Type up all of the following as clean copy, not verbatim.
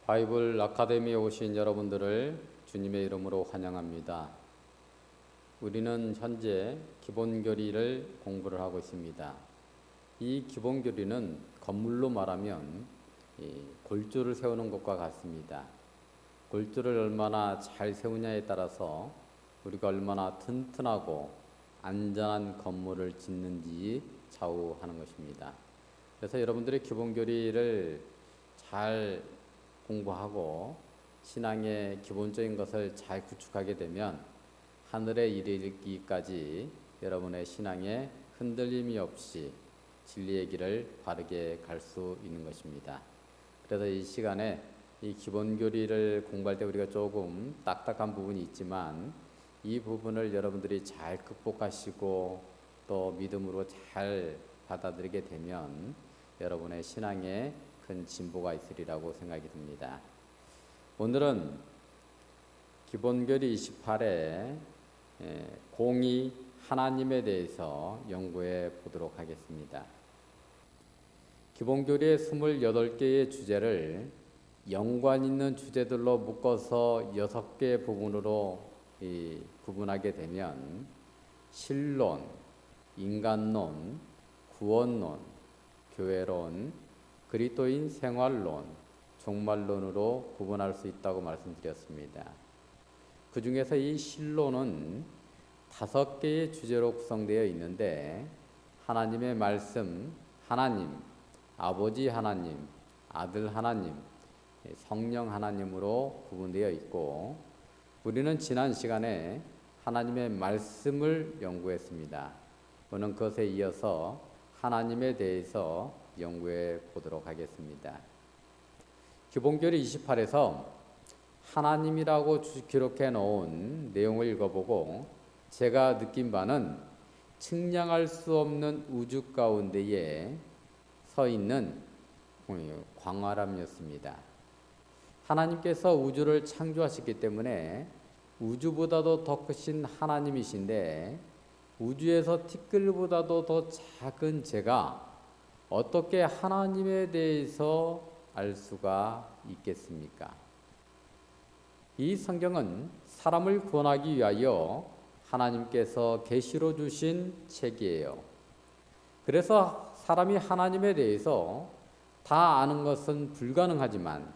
바이블 아카데미에 오신 여러분들을 주님의 이름으로 환영합니다. 우리는 현재 기본교리를 공부를 하고 있습니다. 이 기본교리는 건물로 말하면 골조를 세우는 것과 같습니다. 골조를 얼마나 잘 세우냐에 따라서 우리가 얼마나 튼튼하고 안전한 건물을 짓는지 좌우하는 것입니다. 그래서 여러분들이 기본교리를 잘 공부하고 신앙의 기본적인 것을 잘 구축하게 되면 하늘에 이르기까지 여러분의 신앙에 흔들림이 없이 진리의 길을 바르게 갈 수 있는 것입니다. 그래서 이 시간에 이 기본교리를 공부할 때 우리가 조금 딱딱한 부분이 있지만 이 부분을 여러분들이 잘 극복하시고 또 믿음으로 잘 받아들이게 되면 여러분의 신앙에 큰 진보가 있으리라고 생각이 듭니다. 오늘은 기본교리 28에 공의 하나님에 대해서 연구해 보도록 하겠습니다. 기본교리의 28개의 주제를 연관 있는 주제들로 묶어서 6개의 부분으로 구분하게 되면 신론, 인간론, 구원론, 교회론, 그리스도인 생활론, 종말론으로 구분할 수 있다고 말씀드렸습니다. 그 중에서 이 신론은 5개의 주제로 구성되어 있는데 하나님의 말씀, 하나님, 아버지 하나님, 아들 하나님, 성령 하나님으로 구분되어 있고 우리는 지난 시간에 하나님의 말씀을 연구했습니다. 오늘 그것에 이어서 하나님에 대해서 연구해 보도록 하겠습니다. 기본교리 28에서 하나님이라고 기록해 놓은 내용을 읽어보고 제가 느낀 바는 측량할 수 없는 우주 가운데에 서 있는 광활함이었습니다. 하나님께서 우주를 창조하셨기 때문에 우주보다도 더 크신 하나님이신데 우주에서 티끌보다도 더 작은 제가 어떻게 하나님에 대해서 알 수가 있겠습니까? 이 성경은 사람을 구원하기 위하여 하나님께서 계시로 주신 책이에요. 그래서 사람이 하나님에 대해서 다 아는 것은 불가능하지만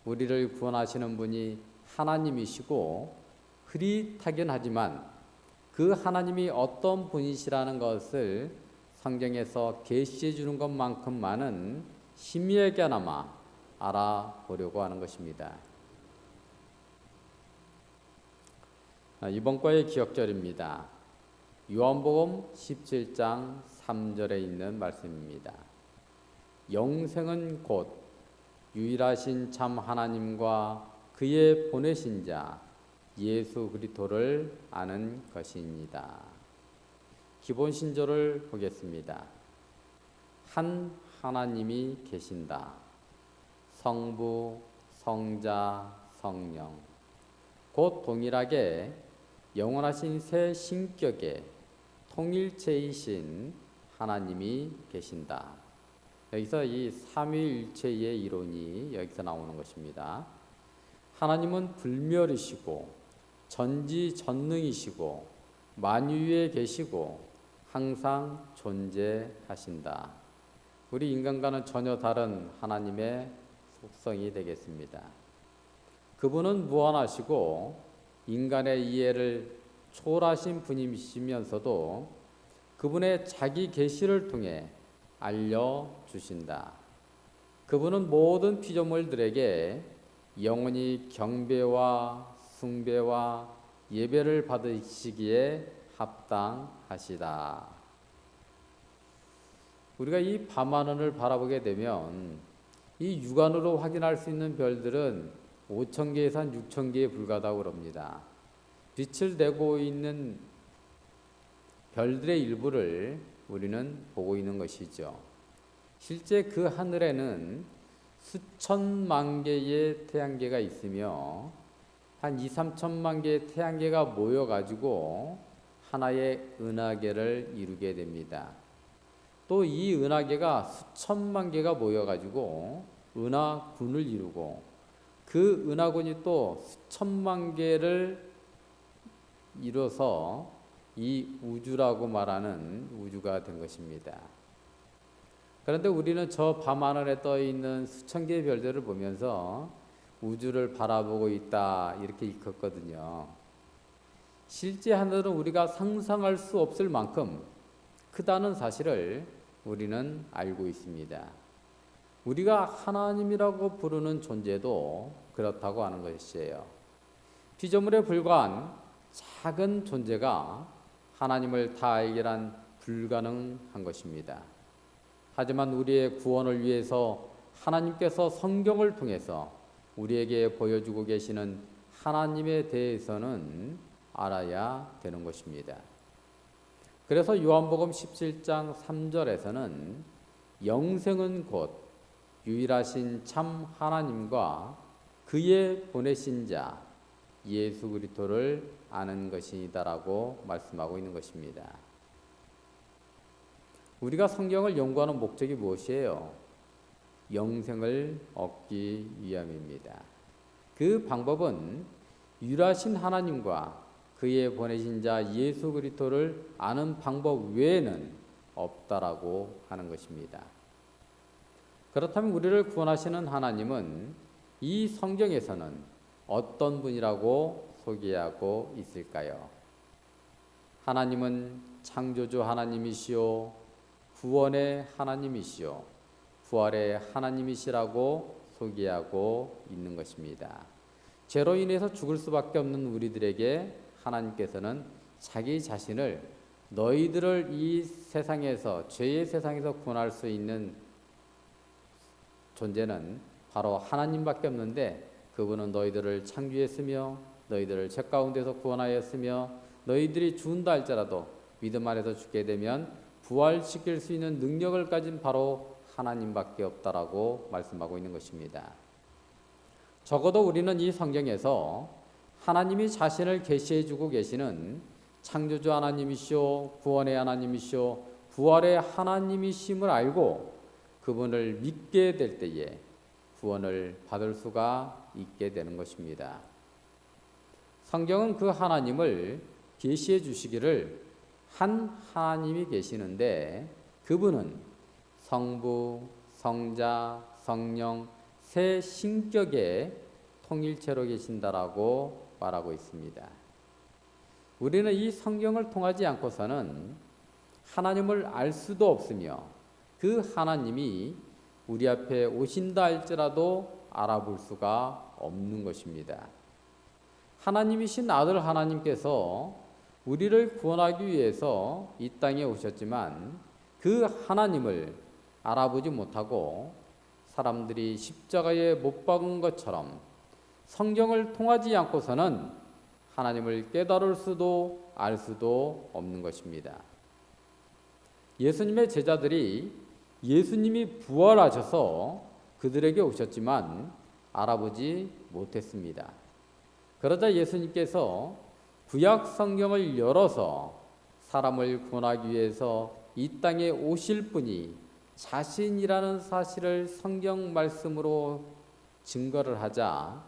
우리를 구원하시는 분이 하나님이시고 흐릿하긴 하지만 그 하나님이 어떤 분이시라는 것을 성경에서 계시해 주는 것만큼만은 희미하게나마 알아보려고 하는 것입니다. 이번 과의 기억절입니다. 요한복음 17장 3절에 있는 말씀입니다. 영생은 곧 유일하신 참 하나님과 그의 보내신 자 예수 그리스도를 아는 것입니다. 기본 신조를 보겠습니다. 한 하나님이 계신다. 성부, 성자, 성령. 곧 동일하게 영원하신 새 신격의 통일체이신 하나님이 계신다. 여기서 이 삼위일체의 이론이 여기서 나오는 것입니다. 하나님은 불멸이시고 전지전능이시고 만유에 계시고 항상 존재하신다. 우리 인간과는 전혀 다른 하나님의 속성이 되겠습니다. 그분은 무한하시고 인간의 이해를 초월하신 분이시면서도 그분의 자기 계시를 통해 알려주신다. 그분은 모든 피조물들에게 영원히 경배와 숭배와 예배를 받으시기에 합당하시다. 우리가 이 밤하늘을 바라보게 되면 이 육안으로 확인할 수 있는 별들은 5,000개에서 6,000개에 불과하다고 그럽니다. 빛을 내고 있는 별들의 일부를 우리는 보고 있는 것이죠. 실제 그 하늘에는 수천만 개의 태양계가 있으며 한 2, 3천만 개의 태양계가 모여가지고 하나의 은하계를 이루게 됩니다. 또 이 은하계가 수천만 개가 모여가지고 은하군을 이루고 그 은하군이 또 수천만 개를 이뤄서 이 우주라고 말하는 우주가 된 것입니다. 그런데 우리는 저 밤하늘에 떠 있는 수천 개의 별들을 보면서 우주를 바라보고 있다 이렇게 읽었거든요. 실제 하늘은 우리가 상상할 수 없을 만큼 크다는 사실을 우리는 알고 있습니다. 우리가 하나님이라고 부르는 존재도 그렇다고 하는 것이에요. 피조물에 불과한 작은 존재가 하나님을 다 알기란 불가능한 것입니다. 하지만 우리의 구원을 위해서 하나님께서 성경을 통해서 우리에게 보여주고 계시는 하나님에 대해서는 알아야 되는 것입니다. 그래서 요한복음 17장 3절에서는 영생은 곧 유일하신 참 하나님과 그의 보내신 자 예수 그리스도를 아는 것이다라고 말씀하고 있는 것입니다. 우리가 성경을 연구하는 목적이 무엇이에요? 영생을 얻기 위함입니다. 그 방법은 유일하신 하나님과 그의 보내신 자 예수 그리스도를 아는 방법 외에는 없다라고 하는 것입니다. 그렇다면 우리를 구원하시는 하나님은 이 성경에서는 어떤 분이라고 소개하고 있을까요? 하나님은 창조주 하나님이시오, 구원의 하나님이시오, 부활의 하나님이시라고 소개하고 있는 것입니다. 죄로 인해서 죽을 수밖에 없는 우리들에게 하나님께서는 자기 자신을 너희들을 이 세상에서 죄의 세상에서 구원할 수 있는 존재는 바로 하나님밖에 없는데 그분은 너희들을 창조했으며 너희들을 죄 가운데서 구원하였으며 너희들이 죽는다 할지라도 믿음 안에서 죽게 되면 부활시킬 수 있는 능력을 가진 바로 하나님밖에 없다라고 말씀하고 있는 것입니다. 적어도 우리는 이 성경에서 하나님이 자신을 계시해주고 계시는 창조주 하나님이시오, 구원의 하나님이시오, 부활의 하나님이심을 알고 그분을 믿게 될 때에 구원을 받을 수가 있게 되는 것입니다. 성경은 그 하나님을 계시해 주시기를 한 하나님이 계시는데 그분은 성부, 성자, 성령 세 신격의 통일체로 계신다라고 말하고 있습니다. 우리는 이 성경을 통하지 않고서는 하나님을 알 수도 없으며 그 하나님이 우리 앞에 오신다 할지라도 알아볼 수가 없는 것입니다. 하나님이신 아들 하나님께서 우리를 구원하기 위해서 이 땅에 오셨지만 그 하나님을 알아보지 못하고 사람들이 십자가에 못 박은 것처럼 성경을 통하지 않고서는 하나님을 깨달을 수도 알 수도 없는 것입니다. 예수님의 제자들이 예수님이 부활하셔서 그들에게 오셨지만 알아보지 못했습니다. 그러자 예수님께서 구약 성경을 열어서 사람을 구원하기 위해서 이 땅에 오실 분이 자신이라는 사실을 성경 말씀으로 증거를 하자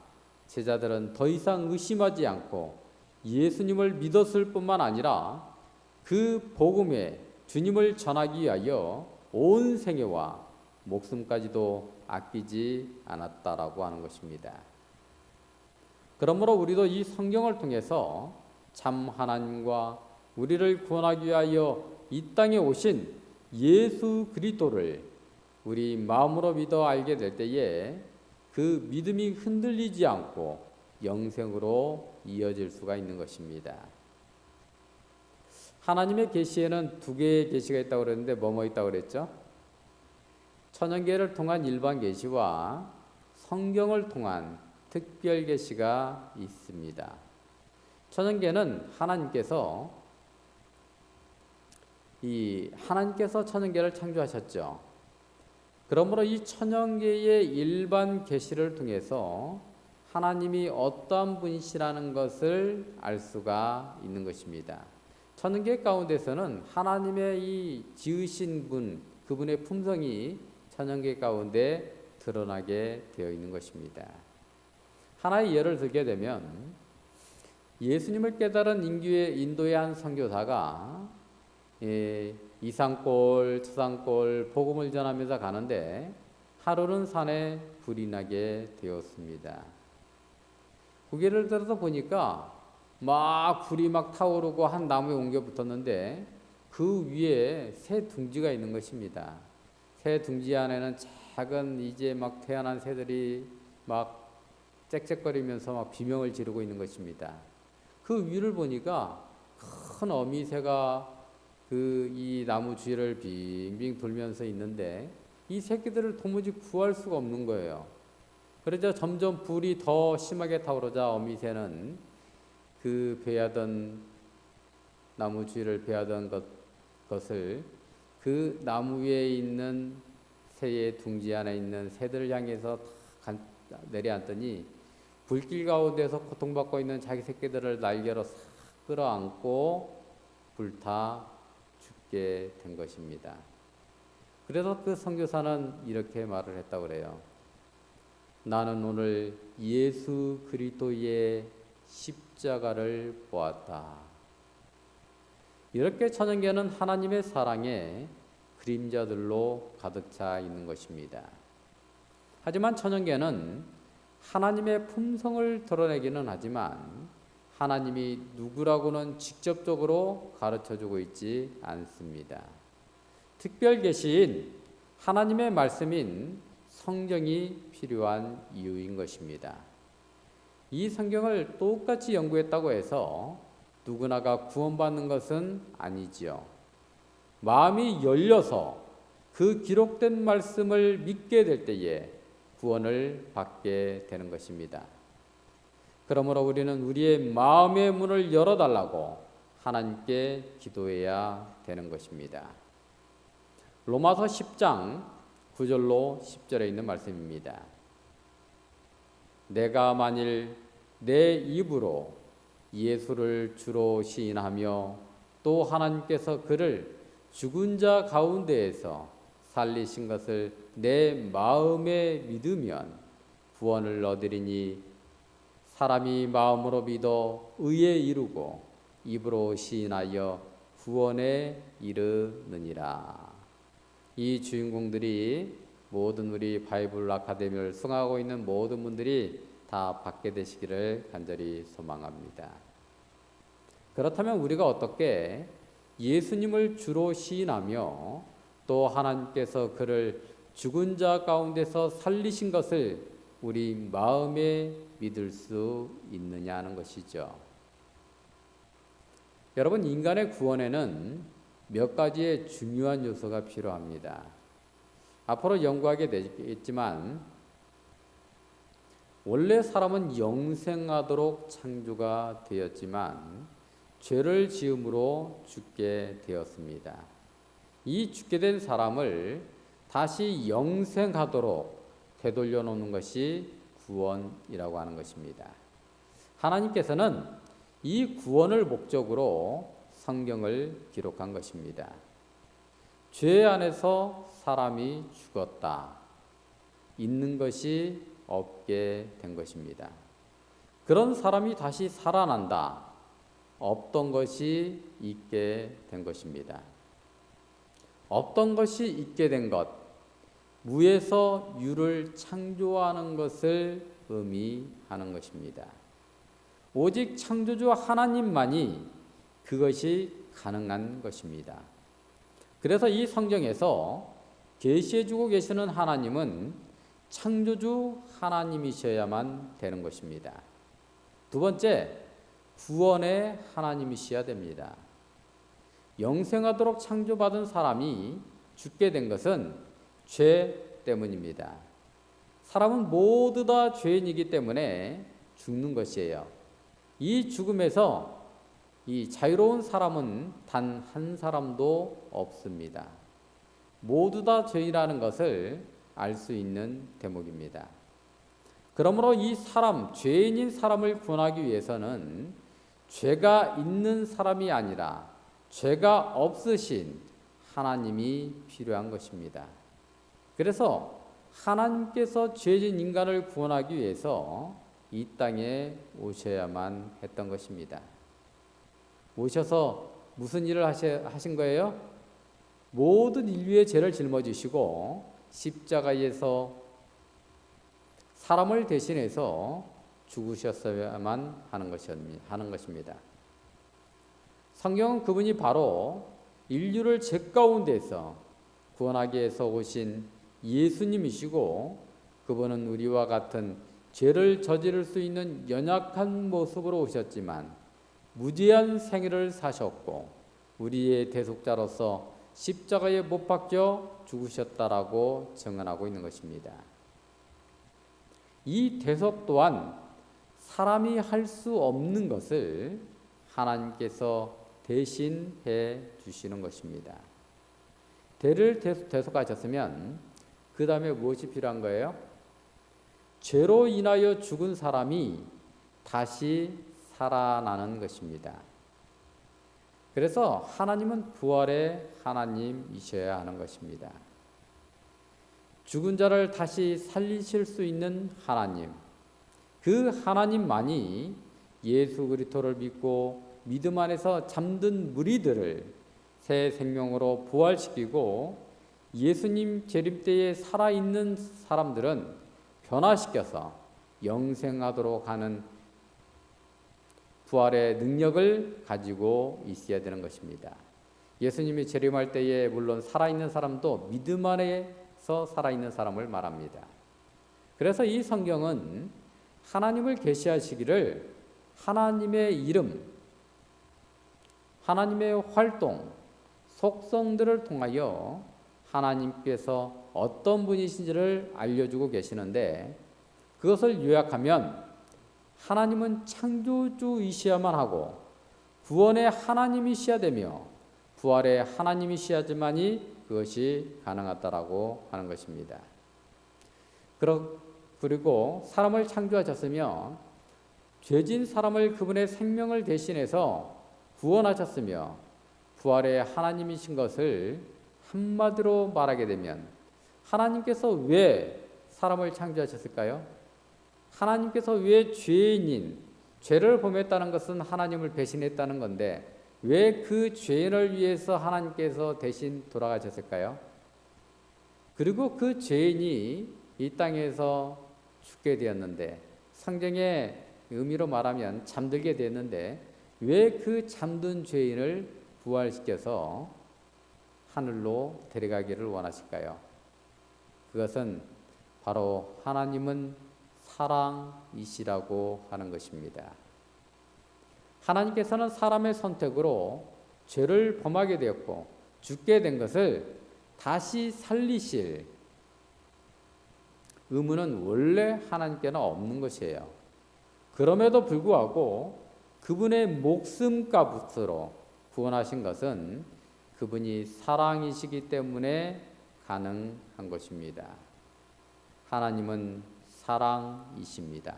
제자들은 더 이상 의심하지 않고 예수님을 믿었을 뿐만 아니라 그 복음에 주님을 전하기 위하여 온 생애와 목숨까지도 아끼지 않았다라고 하는 것입니다. 그러므로 우리도 이 성경을 통해서 참 하나님과 우리를 구원하기 위하여 이 땅에 오신 예수 그리스도를 우리 마음으로 믿어 알게 될 때에 그 믿음이 흔들리지 않고 영생으로 이어질 수가 있는 것입니다. 하나님의 계시에는 두 개의 계시가 있다고 그랬는데 뭐뭐 있다고 그랬죠? 천연계를 통한 일반 계시와 성경을 통한 특별 계시가 있습니다. 천연계는 하나님께서 천연계를 창조하셨죠. 그러므로 이 천연계의 일반 계시를 통해서 하나님이 어떠한 분이시라는 것을 알 수가 있는 것입니다. 천연계 가운데서는 하나님의 이 지으신 분, 그분의 품성이 천연계 가운데 드러나게 되어 있는 것입니다. 하나의 예를 들게 되면 예수님을 깨달은 인도의 한 선교사가 이산골, 저산골 복음을 전하면서 가는데 하루는 산에 불이 나게 되었습니다. 고개를 들어서 보니까 막 불이 막 타오르고 한 나무에 옮겨 붙었는데 그 위에 새 둥지가 있는 것입니다. 새 둥지 안에는 작은 이제 막 태어난 새들이 막 짹짹거리면서 막 비명을 지르고 있는 것입니다. 그 위를 보니까 큰 어미새가 이 나무 주위를 빙빙 돌면서 있는데 이 새끼들을 도무지 구할 수가 없는 거예요. 그러자 점점 불이 더 심하게 타오르자 어미새는 그 배하던 나무 주위를 배하던 것을 그 나무 위에 있는 새의 둥지 안에 있는 새들을 향해서 내려앉더니 불길 가운데서 고통받고 있는 자기 새끼들을 날개로 싹 끌어안고 불타 죽게 된 것입니다. 그래서 그 선교사는 이렇게 말을 했다고 그래요. 나는 오늘 예수 그리스도의 십자가를 보았다. 이렇게 천연계는 하나님의 사랑에 그림자들로 가득 차 있는 것입니다. 하지만 천연계는 하나님의 품성을 드러내기는 하지만 하나님이 누구라고는 직접적으로 가르쳐주고 있지 않습니다. 특별 계시인 하나님의 말씀인 성경이 필요한 이유인 것입니다. 이 성경을 똑같이 연구했다고 해서 누구나가 구원받는 것은 아니지요. 마음이 열려서 그 기록된 말씀을 믿게 될 때에 구원을 받게 되는 것입니다. 그러므로 우리는 우리의 마음의 문을 열어달라고 하나님께 기도해야 되는 것입니다. 로마서 10장 9절로 10절에 있는 말씀입니다. 내가 만일 내 입으로 예수를 주로 시인하며 또 하나님께서 그를 죽은 자 가운데에서 살리신 것을 내 마음에 믿으면 구원을 얻으리니 사람이 마음으로 믿어 의에 이르고 입으로 시인하여 구원에 이르느니라. 이 주인공들이 모든 우리 바이블 아카데미를 수강하고 있는 모든 분들이 다 받게 되시기를 간절히 소망합니다. 그렇다면 우리가 어떻게 예수님을 주로 시인하며 또 하나님께서 그를 죽은 자 가운데서 살리신 것을 우리 마음에 믿을 수 있느냐 하는 것이죠. 여러분, 인간의 구원에는 몇 가지의 중요한 요소가 필요합니다. 앞으로 연구하게 되겠지만 원래 사람은 영생하도록 창조가 되었지만 죄를 지음으로 죽게 되었습니다. 이 죽게 된 사람을 다시 영생하도록 되돌려 놓는 것이 구원이라고 하는 것입니다. 하나님께서는 이 구원을 목적으로 성경을 기록한 것입니다. 죄 안에서 사람이 죽었다. 있는 것이 없게 된 것입니다. 그런 사람이 다시 살아난다. 없던 것이 있게 된 것입니다. 없던 것이 있게 된 것, 무에서 유를 창조하는 것을 의미하는 것입니다. 오직 창조주 하나님만이 그것이 가능한 것입니다. 그래서 이 성경에서 계시해주고 계시는 하나님은 창조주 하나님이셔야만 되는 것입니다. 두 번째, 구원의 하나님이셔야 됩니다. 영생하도록 창조받은 사람이 죽게 된 것은 죄 때문입니다. 사람은 모두 다 죄인이기 때문에 죽는 것이에요. 이 죽음에서 이 자유로운 사람은 단 한 사람도 없습니다. 모두 다 죄인이라는 것을 알 수 있는 대목입니다. 그러므로 이 사람, 죄인인 사람을 구원하기 위해서는 죄가 있는 사람이 아니라 죄가 없으신 하나님이 필요한 것입니다. 그래서 하나님께서 죄진 인간을 구원하기 위해서 이 땅에 오셔야만 했던 것입니다. 오셔서 무슨 일을 하신 거예요? 모든 인류의 죄를 짊어지시고 십자가에서 사람을 대신해서 죽으셨어야만 하는 것입니다. 성경은 그분이 바로 인류를 죄 가운데서 구원하기 위해서 오신 예수님이시고, 그분은 우리와 같은 죄를 저지를 수 있는 연약한 모습으로 오셨지만 무죄한 생애를 사셨고 우리의 대속자로서 십자가에 못 박혀 죽으셨다라고 증언하고 있는 것입니다. 이 대속 또한 사람이 할 수 없는 것을 하나님께서 대신해 주시는 것입니다. 대를 대속하셨으면 그 다음에 무엇이 필요한 거예요? 죄로 인하여 죽은 사람이 다시 살아나는 것입니다. 그래서 하나님은 부활의 하나님이셔야 하는 것입니다. 죽은 자를 다시 살리실 수 있는 하나님, 그 하나님만이 예수 그리스도를 믿고 믿음 안에서 잠든 무리들을 새 생명으로 부활시키고, 예수님 재림 때에 살아있는 사람들은 변화시켜서 영생하도록 하는 부활의 능력을 가지고 있어야 되는 것입니다. 예수님이 재림할 때에 물론 살아있는 사람도 믿음 안에서 살아있는 사람을 말합니다. 그래서 이 성경은 하나님을 계시하시기를 하나님의 이름, 하나님의 활동, 속성들을 통하여 하나님께서 어떤 분이신지를 알려주고 계시는데, 그것을 요약하면 하나님은 창조주이셔야만 하고 구원의 하나님이셔야 되며 부활의 하나님이셔야지만이 그것이 가능하다라고 하는 것입니다. 그리고 사람을 창조하셨으며 죄진 사람을 그분의 생명을 대신해서 구원하셨으며 부활의 하나님이신 것을 한마디로 말하게 되면, 하나님께서 왜 사람을 창조하셨을까요? 하나님께서 왜 죄인인, 죄를 범했다는 것은 하나님을 배신했다는 건데 왜 그 죄인을 위해서 하나님께서 대신 돌아가셨을까요? 그리고 그 죄인이 이 땅에서 죽게 되었는데, 성경의 의미로 말하면 잠들게 되었는데, 왜 그 잠든 죄인을 부활시켜서 하늘로 데려가기를 원하실까요? 그것은 바로 하나님은 사랑이시라고 하는 것입니다. 하나님께서는 사람의 선택으로 죄를 범하게 되었고 죽게 된 것을 다시 살리실 의무는 원래 하나님께는 없는 것이에요. 그럼에도 불구하고 그분의 목숨값으로 구원하신 것은 그분이 사랑이시기 때문에 가능한 것입니다. 하나님은 사랑이십니다.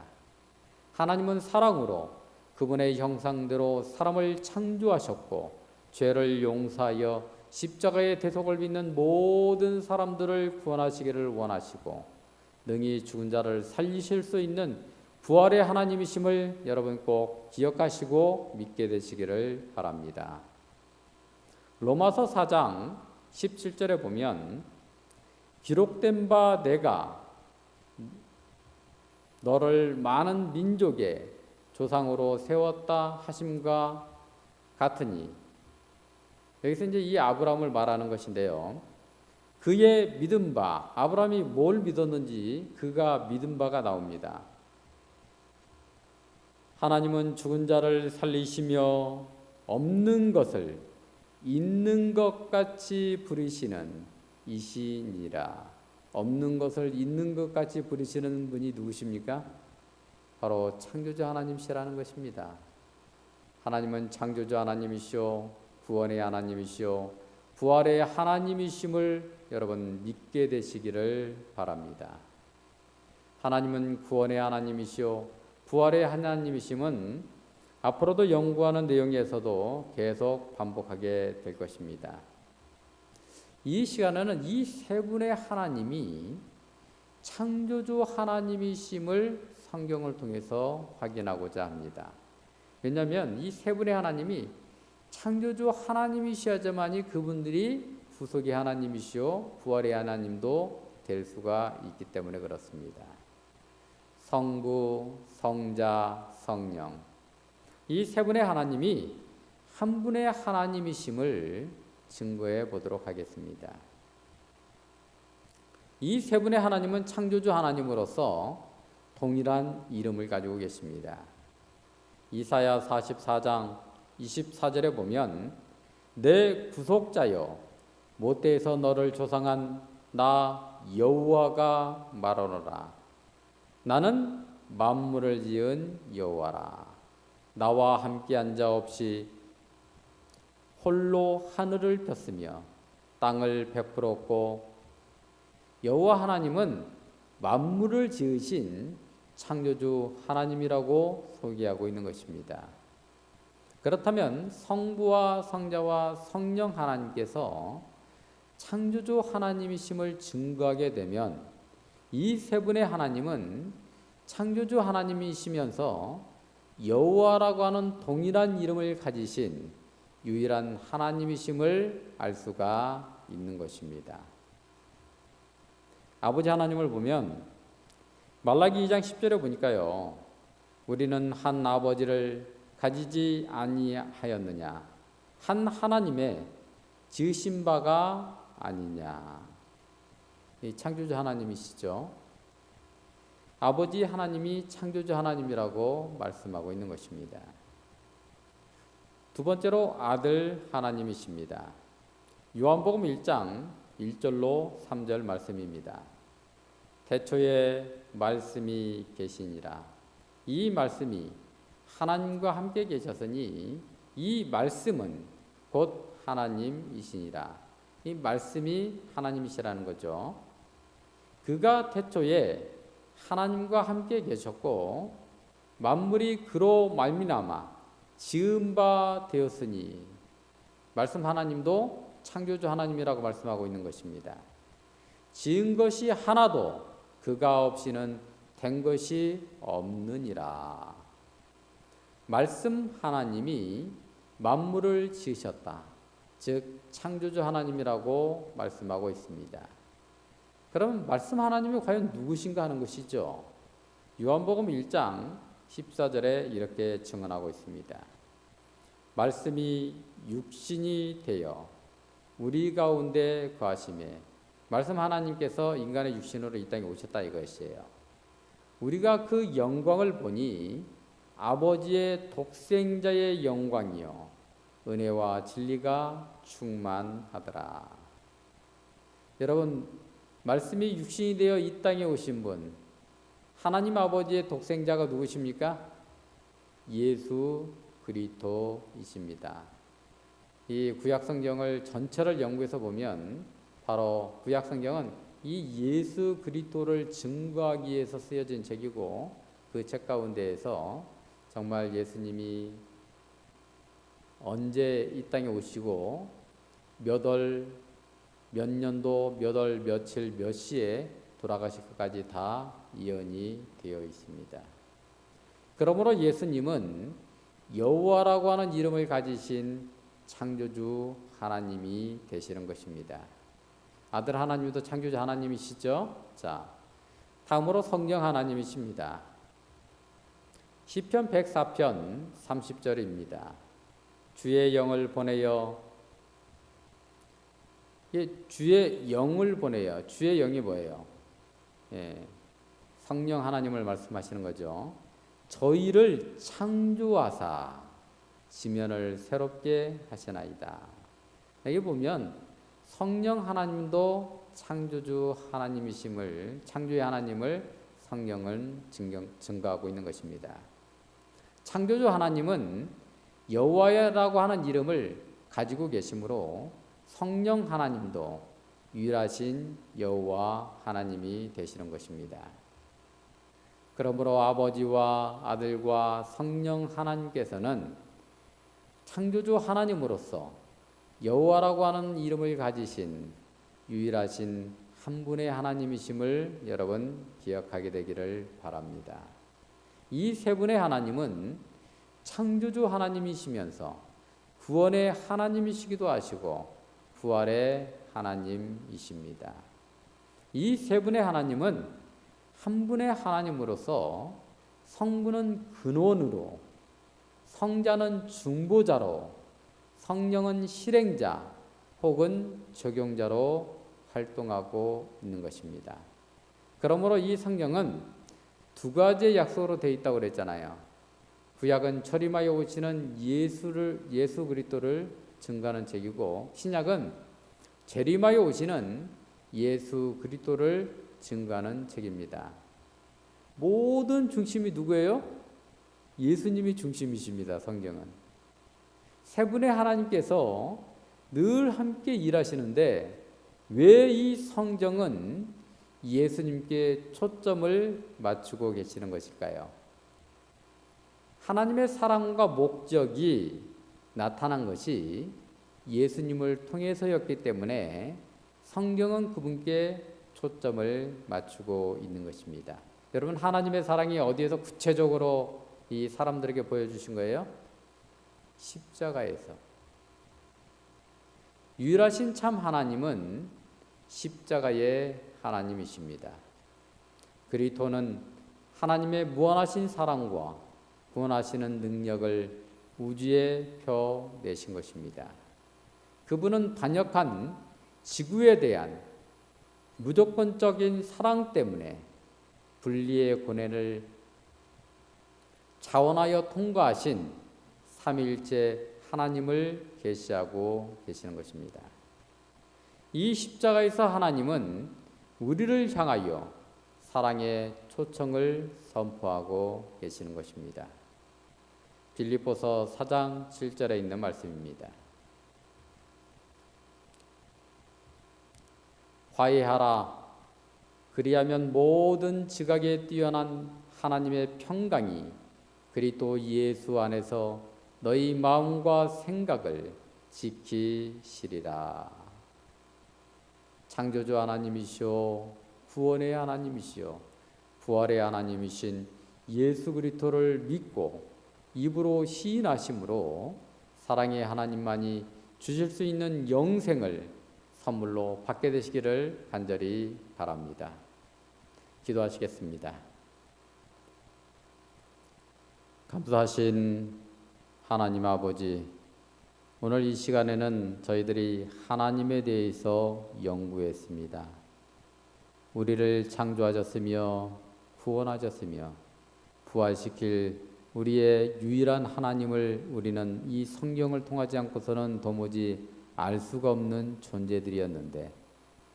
하나님은 사랑으로 그분의 형상대로 사람을 창조하셨고 죄를 용서하여 십자가의 대속을 믿는 모든 사람들을 구원하시기를 원하시고 능히 죽은 자를 살리실 수 있는 부활의 하나님이심을 여러분 꼭 기억하시고 믿게 되시기를 바랍니다. 로마서 4장 17절에 보면 기록된 바 내가 너를 많은 민족의 조상으로 세웠다 하심과 같으니, 여기서 이제 이 아브라함을 말하는 것인데요. 그의 믿은 바, 아브라함이 뭘 믿었는지 그가 믿은 바가 나옵니다. 하나님은 죽은 자를 살리시며 없는 것을 있는 것 같이 부리시는 이시니라. 없는 것을 있는 것 같이 부리시는 분이 누구십니까? 바로 창조주 하나님이시라는 것입니다. 하나님은 창조주 하나님이시오, 구원의 하나님이시오, 부활의 하나님이심을 여러분 믿게 되시기를 바랍니다. 하나님은 구원의 하나님이시오, 부활의 하나님이심은 앞으로도 연구하는 내용에서도 계속 반복하게 될 것입니다. 이 시간에는 이 세 분의 하나님이 창조주 하나님이심을 성경을 통해서 확인하고자 합니다. 왜냐하면 이 세 분의 하나님이 창조주 하나님이셔야지만이 그분들이 구속의 하나님이시오 부활의 하나님도 될 수가 있기 때문에 그렇습니다. 성부, 성자, 성령 이 세 분의 하나님이 한 분의 하나님이심을 증거해 보도록 하겠습니다. 이 세 분의 하나님은 창조주 하나님으로서 동일한 이름을 가지고 계십니다. 이사야 44장 24절에 보면 내 구속자여 모태에서 너를 조상한 나 여호와가 말하노라. 나는 만물을 지은 여호와라. 나와 함께 앉아 없이 홀로 하늘을 폈으며 땅을 베풀었고 여호와 하나님은 만물을 지으신 창조주 하나님이라고 소개하고 있는 것입니다. 그렇다면 성부와 성자와 성령 하나님께서 창조주 하나님이심을 증거하게 되면 이 세 분의 하나님은 창조주 하나님이시면서 여호와라고 하는 동일한 이름을 가지신 유일한 하나님이심을 알 수가 있는 것입니다. 아버지 하나님을 보면 말라기 2장 10절에 보니까요. 우리는 한 아버지를 가지지 아니하였느냐 한 하나님의 지으신 바가 아니냐. 이 창조주 하나님이시죠. 아버지 하나님이 창조주 하나님이라고 말씀하고 있는 것입니다. 두 번째로 아들 하나님이십니다. 요한복음 1장 1절로 3절 말씀입니다. 태초에 말씀이 계시니라. 이 말씀이 하나님과 함께 계셨으니 이 말씀은 곧 하나님이시니라. 이 말씀이 하나님이시라는 거죠. 그가 태초에 하나님과 함께 계셨고 만물이 그로 말미암아 지은 바 되었으니 말씀 하나님도 창조주 하나님이라고 말씀하고 있는 것입니다. 지은 것이 하나도 그가 없이는 된 것이 없느니라. 말씀 하나님이 만물을 지으셨다. 즉 창조주 하나님이라고 말씀하고 있습니다. 그럼 말씀 하나님이 과연 누구신가 하는 것이죠. 요한복음 1장 14절에 이렇게 증언하고 있습니다. 말씀이 육신이 되어 우리 가운데 거하심에 말씀 하나님께서 인간의 육신으로 이 땅에 오셨다 이것이에요. 우리가 그 영광을 보니 아버지의 독생자의 영광이요 은혜와 진리가 충만하더라. 여러분 말씀이 육신이 되어 이 땅에 오신 분 하나님 아버지의 독생자가 누구십니까? 예수 그리스도이십니다. 이 구약성경을 전체를 연구해서 보면 바로 구약성경은 이 예수 그리스도를 증거하기 위해서 쓰여진 책이고 그 책 가운데에서 정말 예수님이 언제 이 땅에 오시고 몇 월, 몇 년도, 몇 월, 며칠, 몇 시에 돌아가실 것까지 다 예언이 되어 있습니다. 그러므로 예수님은 여호와라고 하는 이름을 가지신 창조주 하나님이 되시는 것입니다. 아들 하나님도 창조주 하나님이시죠. 자, 다음으로 성령 하나님이십니다. 시편 104편 30절입니다. 주의 영을 보내어 주의 영을 보내요. 주의 영이 뭐예요? 성령 하나님을 말씀하시는 거죠. 저희를 창조하사 지면을 새롭게 하시나이다. 여기 보면 성령 하나님도 창조주 하나님이심을 창조의 하나님을 성령은 증거하고 있는 것입니다. 창조주 하나님은 여호와라고 하는 이름을 가지고 계시므로 성령 하나님도 유일하신 여호와 하나님이 되시는 것입니다. 그러므로 아버지와 아들과 성령 하나님께서는 창조주 하나님으로서 여호와라고 하는 이름을 가지신 유일하신 한 분의 하나님이심을 여러분 기억하게 되기를 바랍니다. 이 세 분의 하나님은 창조주 하나님이시면서 구원의 하나님이시기도 하시고 부활의 하나님이십니다. 이 세 분의 하나님은 한 분의 하나님으로서 성부는 근원으로, 성자는 중보자로, 성령은 실행자 혹은 적용자로 활동하고 있는 것입니다. 그러므로 이 성경은 두 가지의 약속으로 되어 있다고 그랬잖아요. 구약은 초림하여 오시는 예수 그리스도를 증거하는 책이고, 신약은 재림하여 오시는 예수 그리스도를 증거하는 책입니다. 모든 중심이 누구예요? 예수님이 중심이십니다. 성경은 세 분의 하나님께서 늘 함께 일하시는데 왜 이 성경은 예수님께 초점을 맞추고 계시는 것일까요? 하나님의 사랑과 목적이 나타난 것이 예수님을 통해서였기 때문에 성경은 그분께 초점을 맞추고 있는 것입니다. 여러분, 하나님의 사랑이 어디에서 구체적으로 이 사람들에게 보여주신 거예요? 십자가에서. 유일하신 참 하나님은 십자가의 하나님이십니다. 그리스도는 하나님의 무한하신 사랑과 구원하시는 능력을 우주에 펴내신 것입니다. 그분은 반역한 지구에 대한 무조건적인 사랑 때문에 분리의 고뇌를 자원하여 통과하신 삼위일체 하나님을 계시하고 계시는 것입니다. 이 십자가에서 하나님은 우리를 향하여 사랑의 초청을 선포하고 계시는 것입니다. 빌립보서 4장 7절에 있는 말씀입니다. 화해하라. 그리하면 모든 지각에 뛰어난 하나님의 평강이 그리스도 예수 안에서 너희 마음과 생각을 지키시리라. 창조주 하나님이시오, 구원의 하나님이시오, 부활의 하나님이신 예수 그리스도를 믿고 입으로 시인하심으로 사랑의 하나님만이 주실 수 있는 영생을 선물로 받게 되시기를 간절히 바랍니다. 기도하시겠습니다. 감사하신 하나님 아버지, 오늘 이 시간에는 저희들이 하나님에 대해서 연구했습니다. 우리를 창조하셨으며 구원하셨으며 부활시킬 우리의 유일한 하나님을 우리는 이 성경을 통하지 않고서는 도무지 알 수가 없는 존재들이었는데,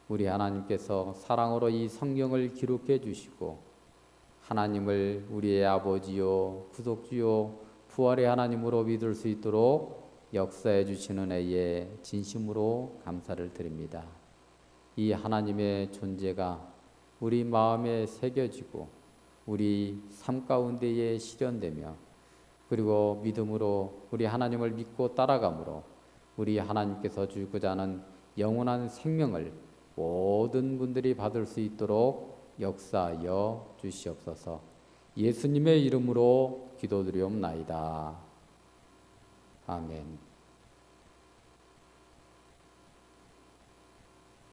우리 하나님께서 사랑으로 이 성경을 기록해 주시고 하나님을 우리의 아버지요 구속주요 부활의 하나님으로 믿을 수 있도록 역사해 주시는 은혜에 진심으로 감사를 드립니다. 이 하나님의 존재가 우리 마음에 새겨지고 우리 삶 가운데에 실현되며, 그리고 믿음으로 우리 하나님을 믿고 따라감으로 우리 하나님께서 주고자 하는 영원한 생명을 모든 분들이 받을 수 있도록 역사하여 주시옵소서. 예수님의 이름으로 기도드리옵나이다. 아멘.